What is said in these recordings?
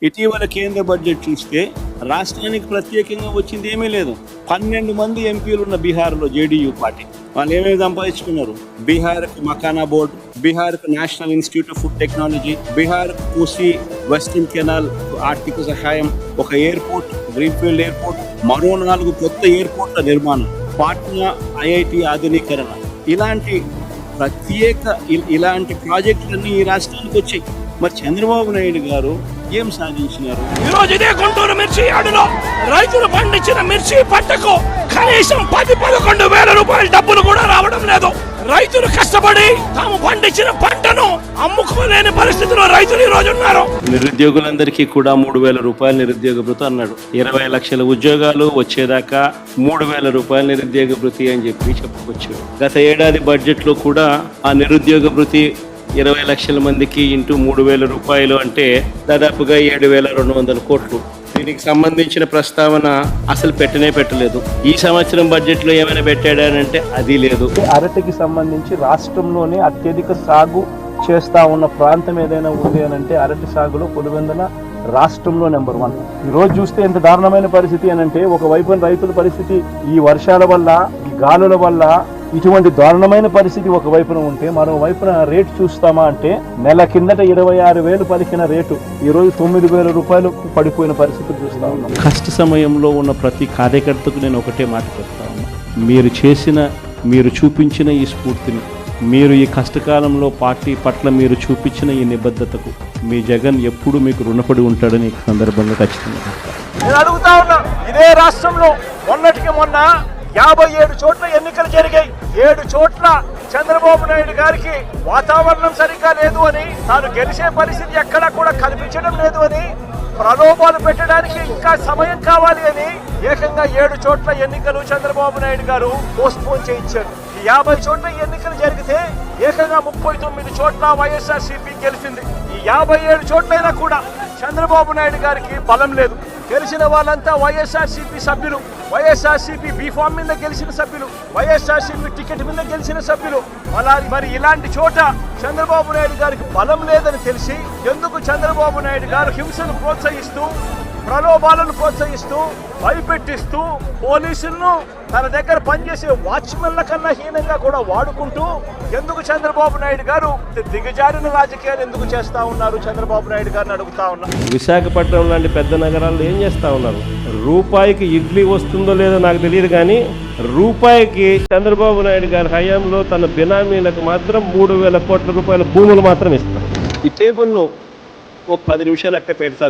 ఇటీవల కేంద్ర బడ్జెట్ చూస్తే రాష్ట్రానికి ప్రత్యేకంగా వచ్చింది ఏమీ లేదు. 12 మంది ఎంపీలు ఉన్న బీహార్లో జేడీయూ పార్టీ వాళ్ళు ఏమేమి సంపాదించుకున్నారు? బీహార్కు మకానా బోర్డు, బీహార్కు national institute of food technology, Bihar Kosi western canal ఆర్థిక సహాయం, ఒక ఎయిర్పోర్ట్, గ్రీన్ఫీల్డ్ ఎయిర్పోర్ట్, మరో 4 కొత్త ఎయిర్పోర్ట్ల నిర్మాణం, పాట్నా ఐఐటి ఆధునీకరణ, ఇలాంటి ప్రాజెక్టులన్నీ ఈ రాష్ట్రానికి వచ్చాయి. మరి చంద్రబాబు నాయుడు గారు ఏం సాధించినారు? ఈరోజు ఇదే గుంటూరు మిర్చి యార్డులో రైతులు పండించిన మిర్చి పంటకు కనీసం 10-11 వేల రూపాయల డబ్బులు కూడా రావడం లేదు. రైతులు కష్టపడి తాము పండించిన పంటను అమ్ముకోలేని పరిస్థితిలో రైతులు ఈ రోజు ఉన్నారు. నిరుద్యోగులందరికీ కూడా 3,000 రూపాయలు నిరుద్యోగ భృతి అన్నాడు. 20 లక్షల ఉద్యోగాలు వచ్చేదాకా 3,000 రూపాయలు నిరుద్యోగ భృతి అని చెప్పుకొచ్చాడు. గత ఏడాది బడ్జెట్ లో కూడా ఆ నిరుద్యోగ భృతి 20 లక్షల మందికి ఇంటూ 3,000 రూపాయలు అంటే దాదాపుగా 7,200 కోట్లు. దీనికి సంబంధించిన ప్రస్తావన అసలు పెట్టలేదు. ఈ సంవత్సరం బడ్జెట్ లో ఏమైనా పెట్టాడంటే అది లేదు. అరటికి సంబంధించి రాష్ట్రంలోనే అత్యధిక సాగు చేస్తా ఉన్న ప్రాంతం ఏదైనా ఉంది అని అంటే అరటి సాగులో పులివెందుల రాష్ట్రంలో నెంబర్ 1. ఈ రోజు చూస్తే ఎంత దారుణమైన పరిస్థితి అని అంటే, ఒకవైపున రైతుల పరిస్థితి ఈ వర్షాల వల్ల, ఈ గాలుల వల్ల ఇటువంటి దారుణమైన పరిస్థితి ఒకవైపున ఉంటే, మరోవైపున రేటు చూస్తామా అంటే నెల కిందట 26,000 పలికిన రేటు ఈ రోజు 9,000 రూపాయలకు పడిపోయిన పరిస్థితులు చూస్తా ఉన్నాం. కష్ట సమయంలో ఉన్న ప్రతి కార్యకర్తకు నేను ఒకటే మాట చెప్తా ఉన్నా, మీరు చూపించిన ఈ స్ఫూర్తిని, మీరు ఈ కష్టకాలంలో పార్టీ పట్ల మీరు చూపించిన ఈ నిబద్ధతకు మీ జగన్ ఎప్పుడు మీకు రుణపడి ఉంటాడని ఈ సందర్భంగా ఖచ్చితంగా నేను అడుగుతా ఉన్నా. ఇదే రాష్ట్రంలో మొన్నటికి మొన్న 57 చోట్ల ఎన్నికలు జరిగాయి. 7 చోట్ల చంద్రబాబు నాయుడు గారికి వాతావరణం సరిగ్గా లేదు అని, తాను గెలిచే పరిస్థితి ఎక్కడా కూడా కనిపించడం లేదు అని, ప్రలోభాలు పెట్టడానికి ఇంకా సమయం కావాలి అని ఏకంగా 7 చోట్ల ఎన్నికలు చంద్రబాబు నాయుడు గారు పోస్ట్పోన్ చేయించారు. 50 చోట్ల ఎన్నికలు జరిగితే ఏకంగా 39 చోట్ల వైఎస్ఆర్సీపీ గెలిచింది. ఈ 57 చోట్లైనా కూడా చంద్రబాబు నాయుడు గారికి బలం లేదు. గెలిచిన వాళ్ళంతా వైఎస్ఆర్సీపీ సభ్యులు, వైఎస్ఆర్సీపీ బీఫామ్ మీద గెలిచిన సభ్యులు, వైఎస్ఆర్సీపీ టికెట్ మీద గెలిచిన సభ్యులు. మరి ఇలాంటి చోట చంద్రబాబు నాయుడు గారికి బలం లేదని తెలిసి ఎందుకు చంద్రబాబు నాయుడు గారు హింసను ప్రోత్సహిస్తూ, ప్రలోభాలను ప్రోత్సహిస్తూ, భయపెట్టిస్తూ, పోలీసులను తన దగ్గర పనిచేసే వాచ్మెన్ల కన్నా హీనంగా కూడా వాడుకుంటూ ఎందుకు చంద్రబాబు నాయుడు గారు దిగజారిన రాజకీయాలు ఎందుకు చేస్తా ఉన్నారు? చంద్రబాబు నాయుడు గారిని అడుగుతా ఉన్నా. విశాఖపట్నం లాంటి పెద్ద నగరాల్లో ఏం చేస్తా ఉన్నారు? రూపాయికి ఇడ్లీ వస్తుందో లేదో నాకు తెలియదు, కానీ రూపాయికి చంద్రబాబు నాయుడు గారి హయాంలో తన బినామీలకు మాత్రం 3,000 కోట్ల రూపాయల భూములు మాత్రం ఇస్తారు. ఈ టేబుల్ను ఒక 10 నిమిషాలు అక్కడ పెడతా,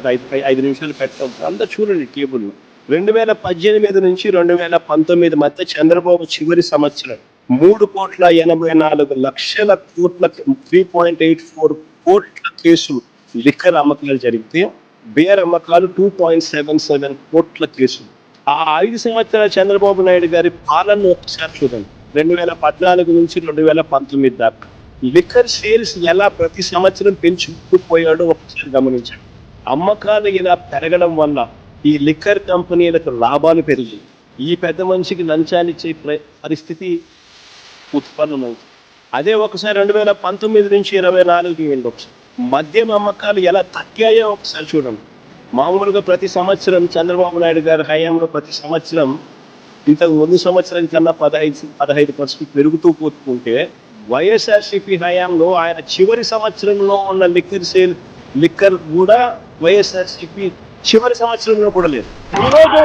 5 నిమిషాలు పెడతాం. అందరూ చూడండి టేబుల్. 2018 నుంచి 2019 మధ్య చంద్రబాబు చివరి సంవత్సరం 3,84,00,000 కోట్ల 3.84 కోట్ల కేసులు లిక్కర్ అమ్మకాలు జరిగితే, బేర్ అమ్మకాలు 2.77 కోట్ల కేసులు. ఆ 5 సంవత్సరాల చంద్రబాబు నాయుడు గారి పాలన ఒకసారి చూడండి. 2014 నుంచి 2019 దాకా లిక్కర్ సేల్స్ ఎలా ప్రతి సంవత్సరం పెంచుకుంటూ పోయాడో ఒకసారి గమనించండి. అమ్మకాలు ఇలా పెరగడం వల్ల ఈ లిక్కర్ కంపెనీలకు లాభాలు పెరిగి ఈ పెద్ద మనిషికి లంచాలు ఇచ్చే పరిస్థితి ఉత్పన్నమవుతుంది. అదే ఒకసారి 2019 నుంచి 24 వెళ్ళి ఒకసారి మద్యం అమ్మకాలు ఎలా తగ్గాయో ఒకసారి చూడండి. మామూలుగా ప్రతి సంవత్సరం చంద్రబాబు నాయుడు గారి హయాంలో ప్రతి సంవత్సరం ఇంతకు ముందు సంవత్సరం కన్నా 15% పెరుగుతూ పోతుంటే, వైఎస్ఆర్సీపీ హయాంలో ఆయన చివరి సంవత్సరంలో ఉన్న లిక్కర్ కూడా వైఎస్ఆర్సీపీ చివరి సంవత్సరంలో కూడా లేదు. ఈరోజు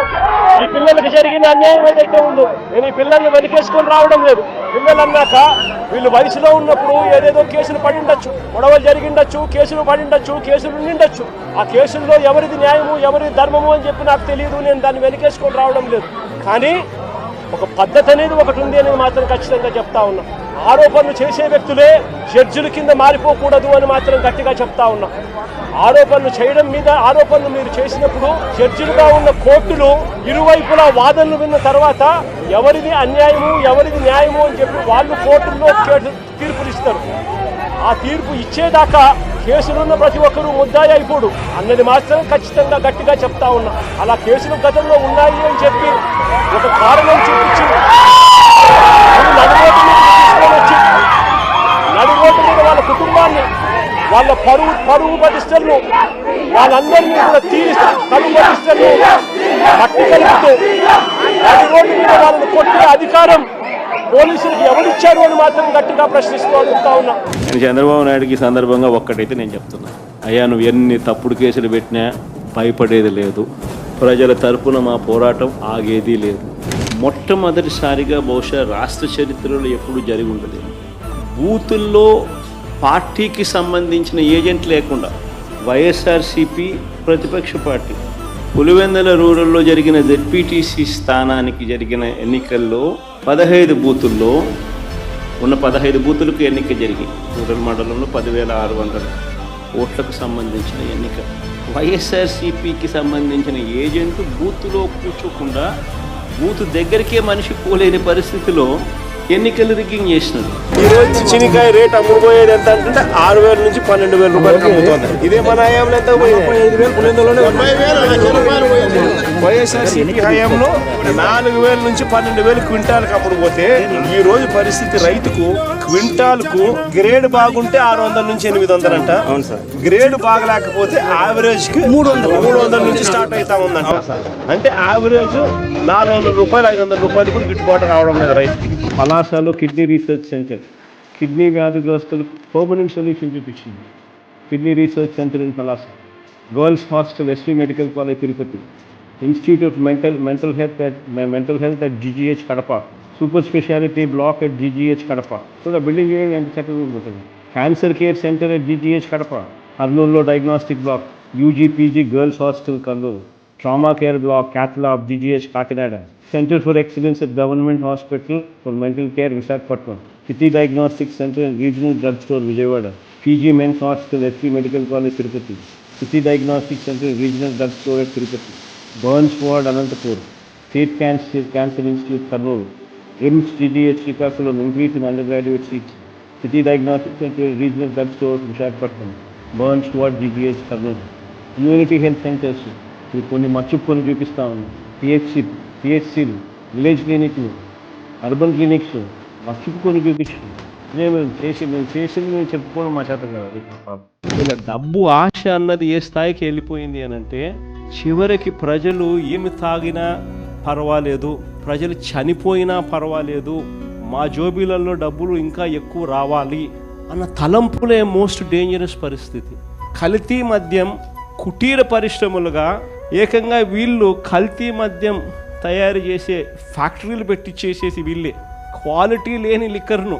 ఈ పిల్లలకు జరిగిన అన్యాయం ఏదైతే ఉందో, నేను ఈ పిల్లల్ని వెనకేసుకొని రావడం లేదు. పిల్లలు అన్నాక వీళ్ళు వయసులో ఉన్నప్పుడు ఏదేదో కేసులు పడిండొచ్చు, గొడవలు జరిగిండొచ్చు, కేసులు పడిండొచ్చు, కేసులు ఉండిండొచ్చు. ఆ కేసుల్లో ఎవరిది న్యాయము, ఎవరిది ధర్మము అని చెప్పి నాకు తెలియదు. నేను దాన్ని వెనకేసుకొని రావడం లేదు. కానీ ఒక పద్ధతి అనేది ఒకటి ఉంది అనేది మాత్రం ఖచ్చితంగా చెప్తా ఉన్నా. ఆరోపణలు చేసే వ్యక్తులే జడ్జిల కింద మారిపోకూడదు అని మాత్రం గట్టిగా చెప్తా ఉన్నా. ఆరోపణలు చేయడం మీద ఆరోపణలు మీరు చేసినప్పుడు జడ్జిలుగా ఉన్న కోర్టులు ఇరువైపులా వాదనలు విన్న తర్వాత ఎవరిది అన్యాయము, ఎవరిది న్యాయము అని చెప్పి వాళ్ళు కోర్టుల్లో తీర్పులు ఇస్తారు. ఆ తీర్పు ఇచ్చేదాకా కేసులున్న ప్రతి ఒక్కరూ ముద్దాయి అయిపోడు అన్నది మాత్రం ఖచ్చితంగా గట్టిగా చెప్తా ఉన్నా. అలా కేసులు గతంలో ఉన్నాయి అని చెప్పి ఒక కారణం చూపించి నడురోడ్డు మీద వాళ్ళ కుటుంబాన్ని వాళ్ళ పరువు ప్రతిష్టలు వాళ్ళందరినీ కూడా తీరిస్తా కలుగు ప్రతిష్టలు మట్టి కలుపుతూ అది రోడ్డు మీద వాళ్ళని కొట్టే అధికారం పోలీసులకు ఎవరిచ్చారు అని మాత్రం గట్టిగా ప్రశ్నిస్తూ అడుగుతా ఉన్నా. నేను చంద్రబాబు నాయుడుకి ఈ సందర్భంగా ఒక్కటైతే నేను చెప్తున్నా, అయ్యా నువ్వు ఎన్ని తప్పుడు కేసులు పెట్టినా భయపడేది లేదు, ప్రజల తరపున మా పోరాటం ఆగేది లేదు. మొట్టమొదటిసారిగా బహుశా రాష్ట్ర చరిత్రలో ఎప్పుడు జరిగి ఉండదు, బూతుల్లో పార్టీకి సంబంధించిన ఏజెంట్ లేకుండా వైఎస్ఆర్సీపీ ప్రతిపక్ష పార్టీ పులివెందుల రూరల్లో జరిగిన జెడ్పీటీసీ స్థానానికి జరిగిన ఎన్నికల్లో 15 బూతుల్లో ఉన్న 15 బూతులకు ఎన్నిక జరిగి రూరల్ మండలంలో 10,600 ఓట్లకు సంబంధించిన ఎన్నిక. వైఎస్ఆర్సీపీకి సంబంధించిన ఏజెంట్ బూత్లో కూర్చోకుండా బూత్ దగ్గరికే మనిషి పోలేని పరిస్థితిలో ఎన్నికలు రిగ్గింగ్ చేసినారు. ఈ రోజు చినికాయ రేట్ అమ్ముడుపోయేది ఎంత అంటే 6,000 నుంచి 12,000 రూపాయలకి అమ్ముతోంది. ఇదే మన హయాంలో ఎంత పోయింది? 35,000 వైఎస్ఆర్సీపీ హయాంలో 4,000 నుంచి 12,000 క్వింటాల్కి అమ్ముడుపోతే ఈ రోజు పరిస్థితి రైతుకు క్వింటాల్కు గ్రేడ్ బాగుంటే 600 నుంచి 800 అంట. అవును సార్. గ్రేడ్ బాగలేకపోతే యావరేజ్ కి 300 నుంచి స్టార్ట్ అవుతా ఉందంట. అంటే యావరేజ్ 400 రూపాయలు 500 రూపాయలు కూడా గిట్టుబాటు రావడం లేదు రైతుకి. పలాసలో కిడ్నీ రీసెర్చ్ సెంటర్ కిడ్నీ వ్యాధిగ్రస్తులు పర్మనెంట్ సొల్యూషన్ చూపించింది. Kidney research centre in Palasa, girls hostel SV medical college Tirupati, institute of mental health at GGH Kadapa, super speciality block at GGH Kadapa. So the building ఎంత చక్కగా ఉంటుంది. Cancer care centre at GGH Kadapa, కర్నూలులో diagnostic block, UGPG girls hostel Kurnool, trauma care block cath lab GGH Kakinada, centre for excellence at government hospital for mental care Visakhapatnam, city diagnostic centre and regional drug store Vijayawada, PG men's hostel SV medical college Tirupati, city diagnostic centre regional drug store at Tirupati, burns ward Anantapur, state cancer institute Kurnool, AIIMS GGH Srikakulam increase in undergraduate seats, city diagnostic centre regional drug store Visakhapatnam, burns ward GGH Kurnool, community health centres ఇది కొన్ని మర్చిపోని చూపిస్తా ఉన్నాం. పిహెచ్సిలు, village క్లినిక్లు, urban clinics మర్చిపోని చూపించు. మేము చెప్పుకోవడం మా చేత కాదు. ఇలా డబ్బు ఆశ అన్నది ఏ స్థాయికి వెళ్ళిపోయింది అని అంటే, చివరికి ప్రజలు ఏమి తాగినా పర్వాలేదు, ప్రజలు చనిపోయినా పర్వాలేదు, మా జోబీలలో డబ్బులు ఇంకా ఎక్కువ రావాలి అన్న తలంపులే మోస్ట్ డేంజరస్ పరిస్థితి. కల్తీ మద్యం కుటీర పరిశ్రమలుగా ఏకంగా వీళ్ళు కల్తీ మద్యం తయారు చేసే ఫ్యాక్టరీలు పెట్టి చేసేసి వీళ్ళే క్వాలిటీ లేని లిక్కర్ను.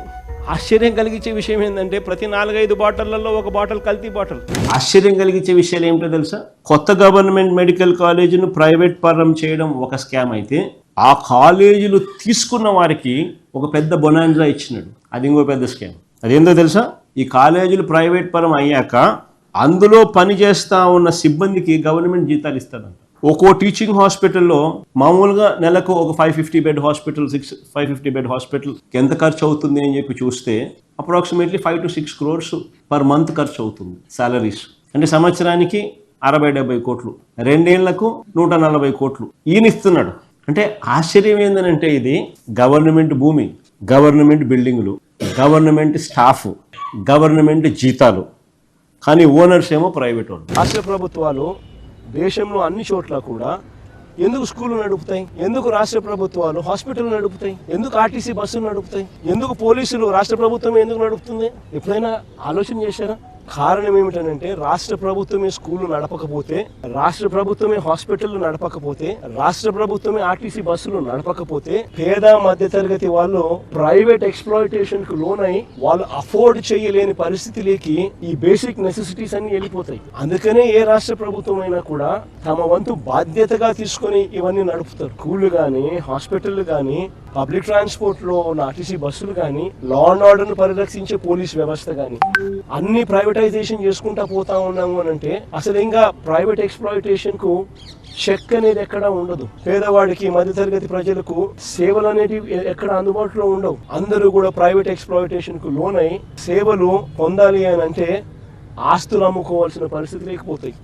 ఆశ్చర్యం కలిగించే విషయం ఏంటంటే ప్రతి 4-5 బాటిళ్లలో ఒక బాటిల్ కల్తీ బాటిల్. ఆశ్చర్యం కలిగించే విషయాలు ఏమిటో తెలుసా? కొత్త గవర్నమెంట్ మెడికల్ కాలేజీను ప్రైవేట్ పరం చేయడం ఒక స్కామ్ అయితే, ఆ కాలేజీలు తీసుకున్న వారికి ఒక పెద్ద బొనాంజా ఇచ్చినాడు, అది ఇంకో పెద్ద స్కామ్. అదేందో తెలుసా? ఈ కాలేజీలు ప్రైవేట్ పరం అయ్యాక అందులో పనిచేస్తా ఉన్న సిబ్బందికి గవర్నమెంట్ జీతాలు ఇస్తాడంట. ఒక్కో టీచింగ్ హాస్పిటల్లో మామూలుగా నెలకు ఒక 550 బెడ్ హాస్పిటల్ 550 బెడ్ హాస్పిటల్ ఎంత ఖర్చు అవుతుంది అని చెప్పి చూస్తే approximately 5 to 6 crores per month ఖర్చు అవుతుంది సాలరీస్. అంటే సంవత్సరానికి 60-70 కోట్లు, 2 ఏళ్లకు 140 కోట్లు ఈయన ఇస్తున్నాడు. అంటే ఆశ్చర్యం ఏంటంటే ఇది గవర్నమెంట్ భూమి, గవర్నమెంట్ బిల్డింగులు, గవర్నమెంట్ స్టాఫ్, గవర్నమెంట్ జీతాలు, కానీ ఓనర్స్ ఏమో ప్రైవేట్ వాళ్ళు. రాష్ట్ర ప్రభుత్వాలు దేశంలో అన్ని చోట్ల కూడా ఎందుకు స్కూళ్ళు నడుపుతాయి? ఎందుకు రాష్ట్ర ప్రభుత్వాలు హాస్పిటల్ నడుపుతాయి? ఎందుకు ఆర్టీసీ బస్సులు నడుపుతాయి? ఎందుకు పోలీసులు రాష్ట్ర ప్రభుత్వం ఎందుకు నడుపుతుంది? ఎప్పుడైనా ఆలోచన చేశారా? కారణం ఏమిటంటే రాష్ట్ర ప్రభుత్వమే స్కూళ్ళు నడపకపోతే, రాష్ట్ర ప్రభుత్వమే హాస్పిటల్ నడపకపోతే, రాష్ట్ర ప్రభుత్వమే ఆర్టీసీ బస్సులు నడపకపోతే పేద మధ్య తరగతి వాళ్ళు ప్రైవేట్ ఎక్స్ప్లాయిటేషన్ కు లోనై వాళ్ళు అఫోర్డ్ చేయలేని పరిస్థితిలోకి ఈ బేసిక్ నెసెసిటీస్ అన్ని వెళ్ళిపోతాయి. అందుకనే ఏ రాష్ట్ర ప్రభుత్వం అయినా కూడా తమ వంతు బాధ్యతగా తీసుకొని ఇవన్నీ నడుపుతారు. స్కూళ్ళు కానీ, హాస్పిటల్ కానీ, పబ్లిక్ ట్రాన్స్పోర్ట్ లో ఉన్న ఆర్టీసీ బస్సులు కానీ, లా అండ్ ఆర్డర్ ను పరిరక్షించే పోలీస్ వ్యవస్థ కానీ అన్ని ప్రైవేటైజేషన్ చేసుకుంటా పోతా ఉన్నాము అని అంటే అసలు ఇంకా ప్రైవేట్ ఎక్స్ప్లాయిటేషన్ కు చెక్ అనేది ఎక్కడ ఉండదు. పేదవాడికి, మధ్యతరగతి ప్రజలకు సేవలు అనేటివి ఎక్కడ అందుబాటులో ఉండవు. అందరూ కూడా ప్రైవేట్ ఎక్స్ప్లాయిటేషన్ కు లోనై సేవలు పొందాలి అని అంటే ఆస్తులు అమ్ముకోవాల్సిన పరిస్థితి లేకపోతాయి.